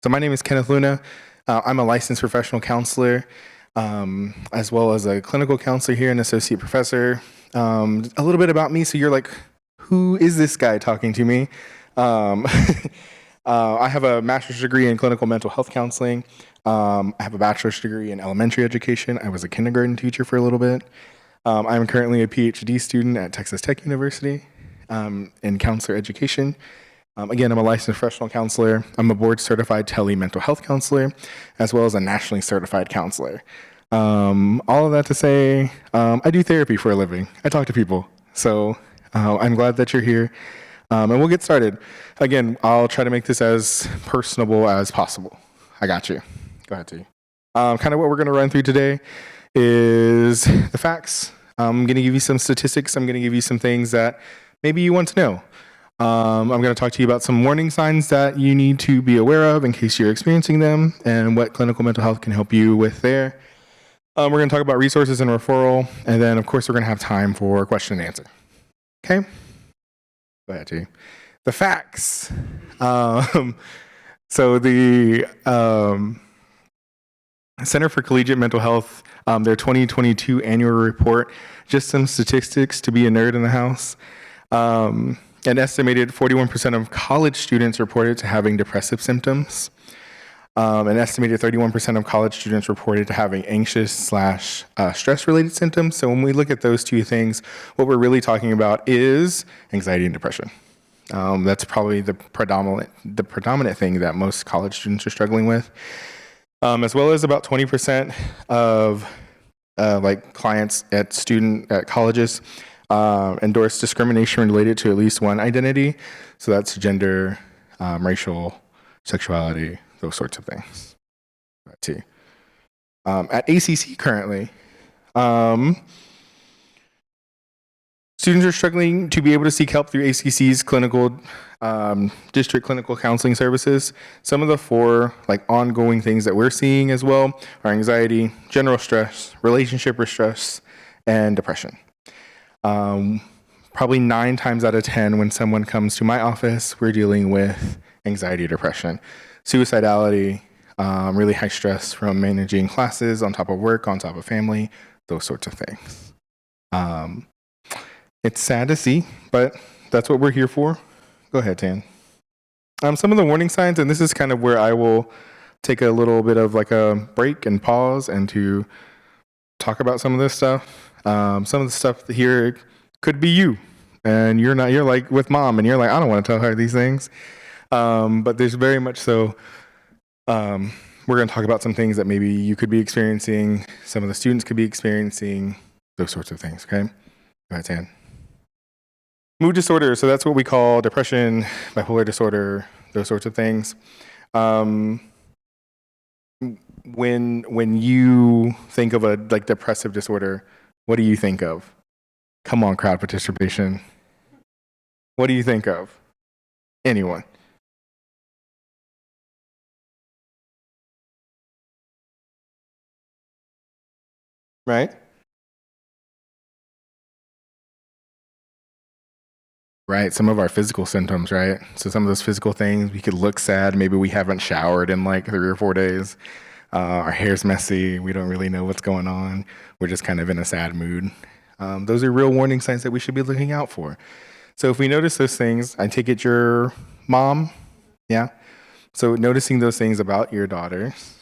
So my name is Kenneth Luna. I'm a licensed professional counselor, as well as a clinical counselor here and associate professor. A little bit about me, so you're like, who is this guy talking to me? I have a master's degree in clinical mental health counseling. I have a bachelor's degree in elementary education. I was a kindergarten teacher for a little bit. I'm currently a PhD student at Texas Tech University in counselor education. Again, I'm a licensed professional counselor. I'm a board certified mental health counselor, as well as a nationally certified counselor. All of that to say, I do therapy for a living. I talk to people. So I'm glad that you're here. And we'll get started. Again, I'll try to make this as personable as possible. I got you. Go ahead, T. Kind of what we're going to run through today is the facts. I'm going to give you some statistics. I'm going to give you some things that maybe you want to know. I'm going to talk to you about some warning signs that you need to be aware of in case you're experiencing them and what clinical mental health can help you with there. We're going to talk about resources and referral, and then, of course, we're going to have time for question and answer. Okay? Go ahead, T. The facts. So the Center for Collegiate Mental Health, their 2022 annual report, just some statistics to be a nerd in the house. An estimated 41% of college students reported to having depressive symptoms. An estimated 31% of college students reported to having anxious/stress-related symptoms. So when we look at those two things, what we're really talking about is anxiety and depression. That's probably the predominant thing that most college students are struggling with, as well as about 20% of clients at colleges endorse discrimination related to at least one identity. So that's gender, racial, sexuality, those sorts of things. T. At ACC currently, students are struggling to be able to seek help through ACC's clinical district clinical counseling services. Some of the four ongoing things that we're seeing as well are anxiety, general stress, relationship stress, and depression. Probably 9 times out of 10 when someone comes to my office, we're dealing with anxiety, depression, suicidality, really high stress from managing classes on top of work, on top of family, those sorts of things. It's sad to see, but that's what we're here for. Go ahead, Tan. Some of the warning signs, and this is kind of where I will take a little bit of a break and pause and to talk about some of this stuff. Some of the stuff here could be you, and you're like with mom, and you're like, I don't want to tell her these things. But there's very much so, we're going to talk about some things that maybe you could be experiencing, some of the students could be experiencing, those sorts of things, okay? Go ahead, Tan. Mood disorder, so that's what we call depression, bipolar disorder, those sorts of things. When you think of a depressive disorder, what do you think of? Come on, crowd participation. What do you think of? Anyone? Right? Right, some of our physical symptoms, right? So some of those physical things, we could look sad, maybe we haven't showered in 3 or 4 days. Our hair's messy, we don't really know what's going on. We're just kind of in a sad mood. Those are real warning signs that we should be looking out for. So if we notice those things, I take it your mom, yeah? So noticing those things about your daughters,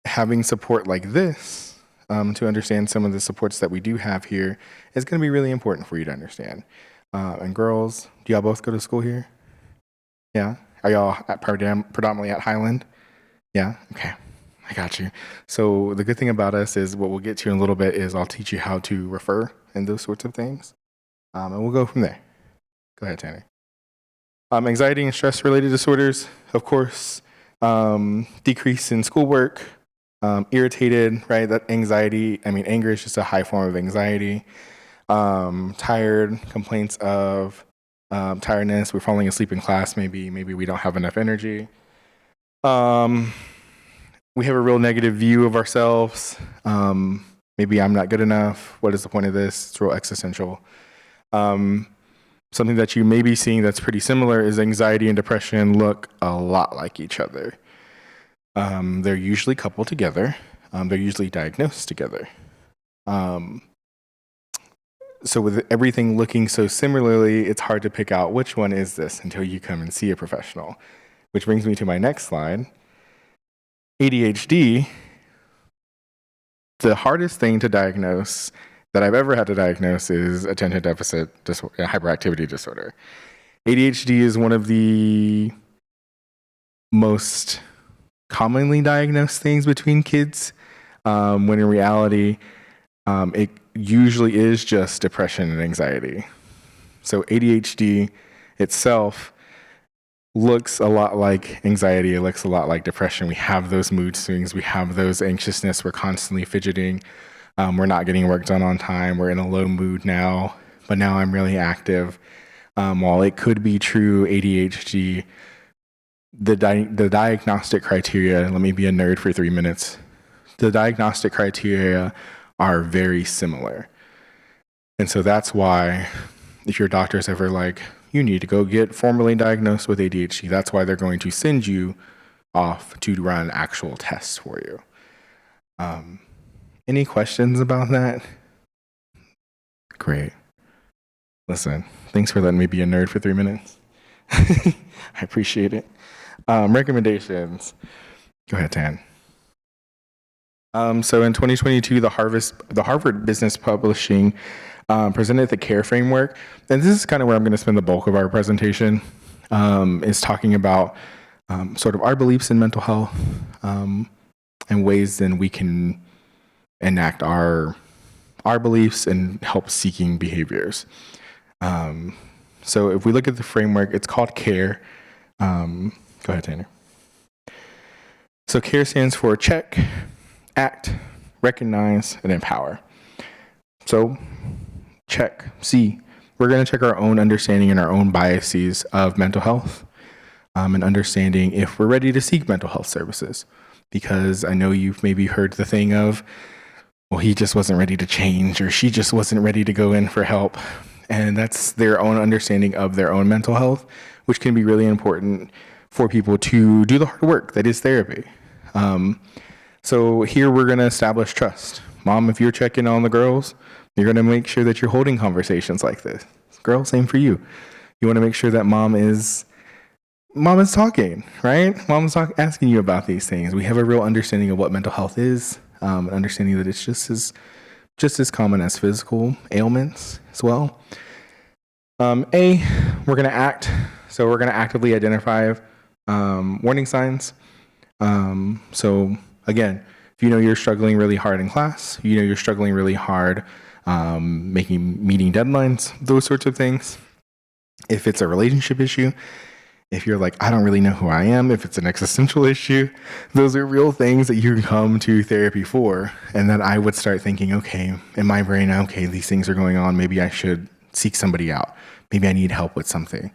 having support like this, to understand some of the supports that we do have here is going to be really important for you to understand. And girls, do y'all both go to school here? Yeah? Are y'all predominantly at Highland? Yeah? Okay. I got you. So the good thing about us is what we'll get to in a little bit is I'll teach you how to refer and those sorts of things. And we'll go from there. Go ahead, Tanner. Anxiety and stress-related disorders, of course, decrease in schoolwork, irritated, right? That anger is just a high form of anxiety. Tired, complaints of tiredness, we're falling asleep in class, maybe we don't have enough energy. We have a real negative view of ourselves. Maybe I'm not good enough. What is the point of this? It's real existential. Something that you may be seeing that's pretty similar is anxiety and depression look a lot like each other. They're usually coupled together. They're usually diagnosed together. So with everything looking so similarly, it's hard to pick out which one is this until you come and see a professional. Which brings me to my next slide. ADHD, the hardest thing to diagnose that I've ever had to diagnose is attention deficit hyperactivity disorder. ADHD is one of the most commonly diagnosed things between kids, when in reality, it usually is just depression and anxiety. So ADHD itself looks a lot like anxiety. It looks a lot like depression. We have those mood swings. We have those anxiousness. We're constantly fidgeting. We're not getting work done on time. We're in a low mood now, but now I'm really active. While it could be true ADHD, the diagnostic criteria, let me be a nerd for 3 minutes. The diagnostic criteria are very similar. And so that's why if your doctor's ever like, you need to go get formally diagnosed with ADHD, that's why they're going to send you off to run actual tests for you. Any questions about that? Great. Listen, thanks for letting me be a nerd for 3 minutes. I appreciate it. Recommendations. Go ahead, Tan. So in 2022, the Harvard Business Publishing presented the CARE framework. And this is kind of where I'm going to spend the bulk of our presentation, is talking about sort of our beliefs in mental health, and ways then we can enact our beliefs and help seeking behaviors. So if we look at the framework, it's called CARE. Go ahead, Tanner. So CARE stands for check, act, recognize, and empower. So check, C, we're going to check our own understanding and our own biases of mental health, and understanding if we're ready to seek mental health services. Because I know you've maybe heard the thing of, well, he just wasn't ready to change, or she just wasn't ready to go in for help. And that's their own understanding of their own mental health, which can be really important for people to do the hard work that is therapy. So here we're going to establish trust. Mom, if you're checking on the girls, you're going to make sure that you're holding conversations like this. Girl, same for you. You want to make sure that mom is talking, right? Mom's asking you about these things. We have a real understanding of what mental health is, an understanding that it's just as common as physical ailments as well. A, we're going to act. So we're going to actively identify warning signs. So again, if you know you're struggling really hard in class, you know you're struggling really hard meeting deadlines, those sorts of things. If it's a relationship issue, if you're like, I don't really know who I am, if it's an existential issue, those are real things that you can come to therapy for. And then I would start thinking, okay, in my brain, okay, these things are going on. Maybe I should seek somebody out. Maybe I need help with something.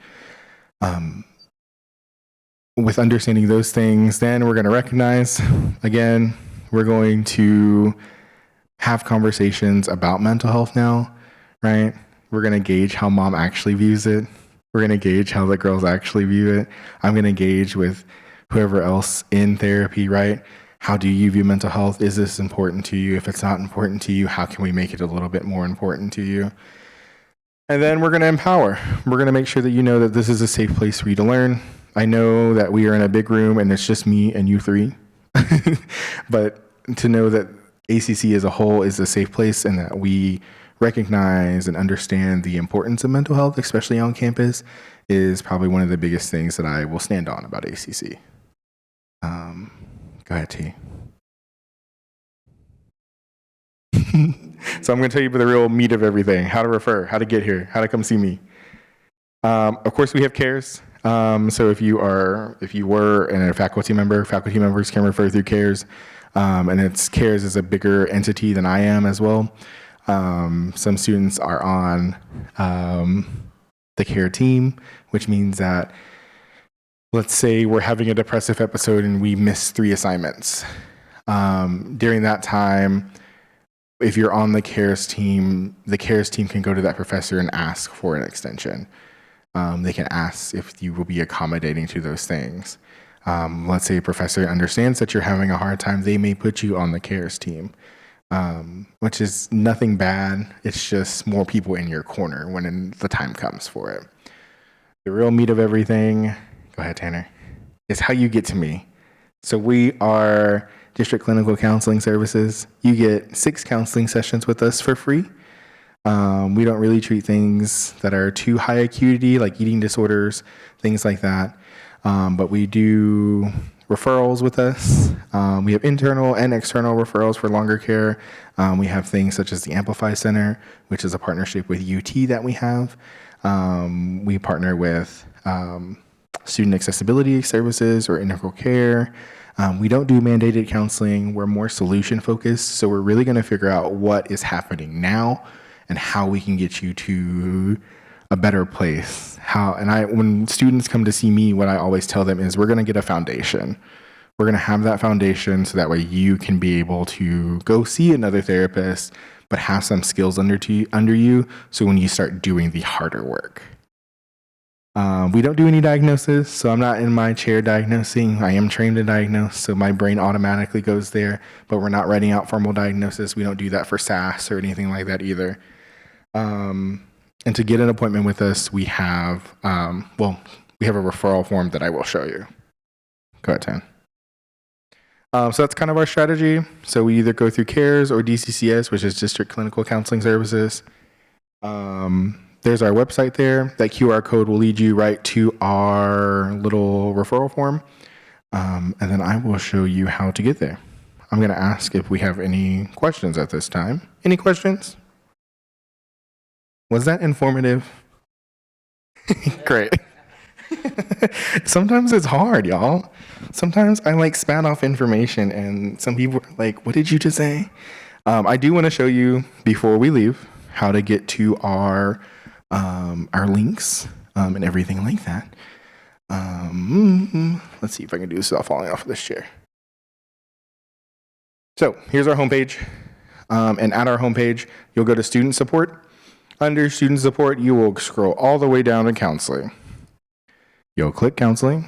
With understanding those things, then we're going to recognize, again, we're going to have conversations about mental health now, right? We're going to gauge how mom actually views it. We're going to gauge how the girls actually view it. I'm going to gauge with whoever else in therapy, right? How do you view mental health? Is this important to you? If it's not important to you, how can we make it a little bit more important to you? And then we're going to empower. We're going to make sure that you know that this is a safe place for you to learn. I know that we are in a big room and it's just me and you three, but to know that ACC as a whole is a safe place and that we recognize and understand the importance of mental health, especially on campus, is probably one of the biggest things that I will stand on about ACC. Go ahead, T. So I'm going to tell you about the real meat of everything: how to refer, how to get here, how to come see me. Of course, we have CARES. So if you were a faculty member, faculty members can refer through CARES, and CARES is a bigger entity than I am as well. Some students are on the CARE team, which means that, let's say we're having a depressive episode and we miss 3 assignments. During that time, if you're on the CARES team can go to that professor and ask for an extension. They can ask if you will be accommodating to those things. Let's say a professor understands that you're having a hard time, they may put you on the CARES team, which is nothing bad. It's just more people in your corner when the time comes for it. The real meat of everything, go ahead, Tanner, is how you get to me. So we are District Clinical Counseling Services. You get 6 counseling sessions with us for free. We don't really treat things that are too high acuity, like eating disorders, things like that. But we do referrals with us. We have internal and external referrals for longer care. We have things such as the Amplify Center, which is a partnership with UT that we have. We partner with student accessibility services or integral care. We don't do mandated counseling. We're more solution focused. So we're really going to figure out what is happening now and how we can get you to a better place. When students come to see me, what I always tell them is we're going to get a foundation. We're going to have that foundation so that way you can be able to go see another therapist, but have some skills under you. So when you start doing the harder work. We don't do any diagnosis, so I'm not in my chair diagnosing. I am trained to diagnose, so my brain automatically goes there, but we're not writing out formal diagnosis. We don't do that for SAS or anything like that either. And to get an appointment with us, we have a referral form that I will show you. Go ahead, Tan. So that's kind of our strategy. So we either go through CARES or DCCS, which is District Clinical Counseling Services. There's our website there. That QR code will lead you right to our little referral form. And then I will show you how to get there. I'm going to ask if we have any questions at this time. Any questions? Was that informative? Great. Sometimes it's hard, y'all. Sometimes I spat off information and some people are like, what did you just say? I do want to show you before we leave how to get to our links and everything like that. Let's see if I can do this without falling off of this chair. So here's our homepage. And at our homepage, you'll go to student support. Under student support, you will scroll all the way down to counseling. You'll click counseling.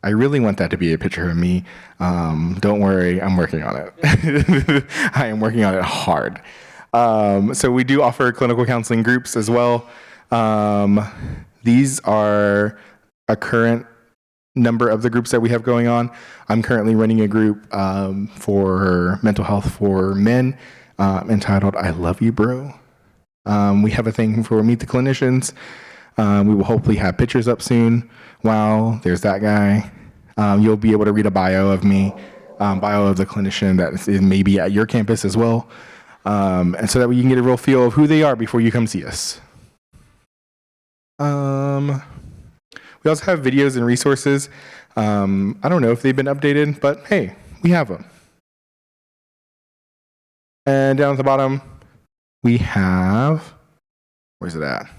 I really want that to be a picture of me. Don't worry, I'm working on it. I am working on it hard. So we do offer clinical counseling groups as well. These are a current number of the groups that we have going on. I'm currently running a group for mental health for men entitled I Love You, Bro. We have a thing for Meet the Clinicians. We will hopefully have pictures up soon. Wow, there's that guy. You'll be able to read a bio of me, bio of the clinician that is maybe at your campus as well. And so that you can get a real feel of who they are before you come see us. We also have videos and resources. I don't know if they've been updated, but hey, we have them. And down at the bottom, we have, where's it at?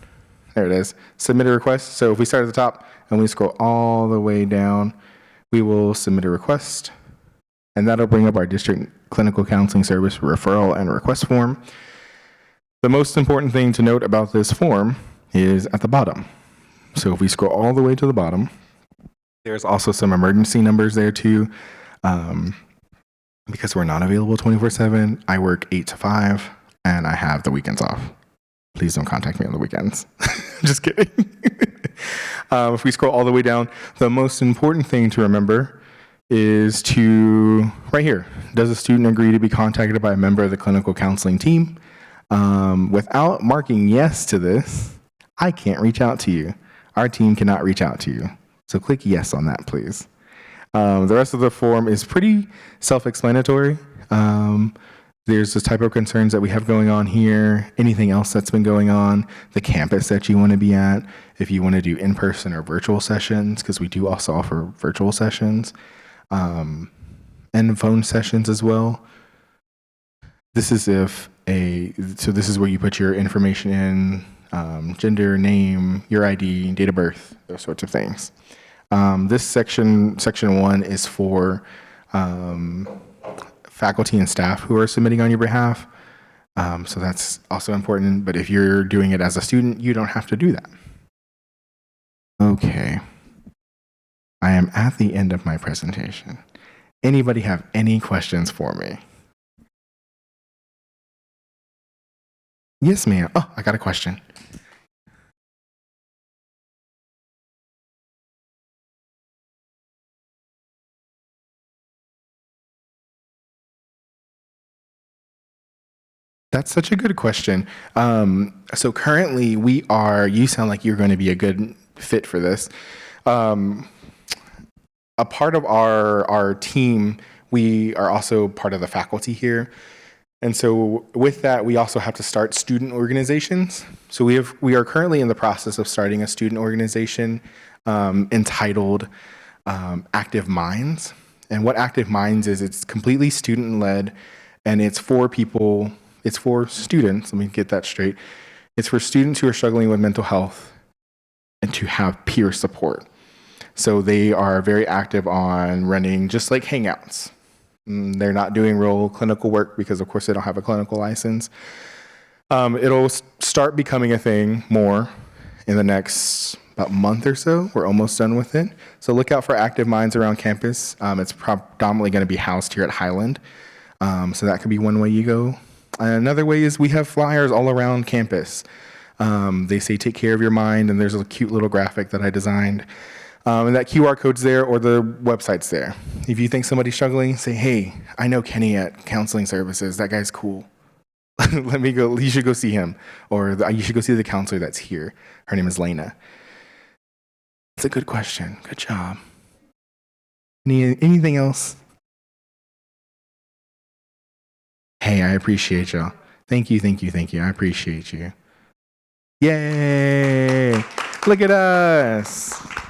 There it is, submit a request. So if we start at the top and we scroll all the way down, we will submit a request. And that'll bring up our district clinical counseling service referral and request form. The most important thing to note about this form is at the bottom. So if we scroll all the way to the bottom, there's also some emergency numbers there too. Because we're not available 24/7, I work 8 to 5 and I have the weekends off. Please don't contact me on the weekends. Just kidding. If we scroll all the way down, the most important thing to remember is to, right here, does a student agree to be contacted by a member of the clinical counseling team? Without marking yes to this, I can't reach out to you. Our team cannot reach out to you. So click yes on that, please. The rest of the form is pretty self-explanatory. There's the type of concerns that we have going on here, anything else that's been going on, the campus that you want to be at, if you want to do in-person or virtual sessions, because we do also offer virtual sessions, and phone sessions as well. This is this is where you put your information in, gender, name, your ID, date of birth, those sorts of things. This section 1 is for faculty and staff who are submitting on your behalf. So that's also important. But if you're doing it as a student, you don't have to do that. Okay. I am at the end of my presentation. Anybody have any questions for me? Yes, ma'am. Oh, I got a question. That's such a good question. So currently you sound like you're going to be a good fit for this. A part of our team, we are also part of the faculty here. And so with that, we also have to start student organizations. So we are currently in the process of starting a student organization entitled Active Minds. And what Active Minds is, it's completely student-led, and it's for students, let me get that straight. It's for students who are struggling with mental health and to have peer support. So they are very active on running just like Hangouts. They're not doing real clinical work because, of course, they don't have a clinical license. It'll start becoming a thing more in the next about month or so. We're almost done with it. So look out for Active Minds around campus. It's predominantly going to be housed here at Highland. So that could be one way you go. Another way is we have flyers all around campus. They say take care of your mind, and there's a cute little graphic that I designed. And that QR code's there or the website's there. If you think somebody's struggling, say, hey, I know Kenny at Counseling Services. That guy's cool. Let me go. You should go see him. Or you should go see the counselor that's here. Her name is Lena. That's a good question. Good job. Anything else? Hey, I appreciate y'all. Thank you. I appreciate you. Yay! Look at us.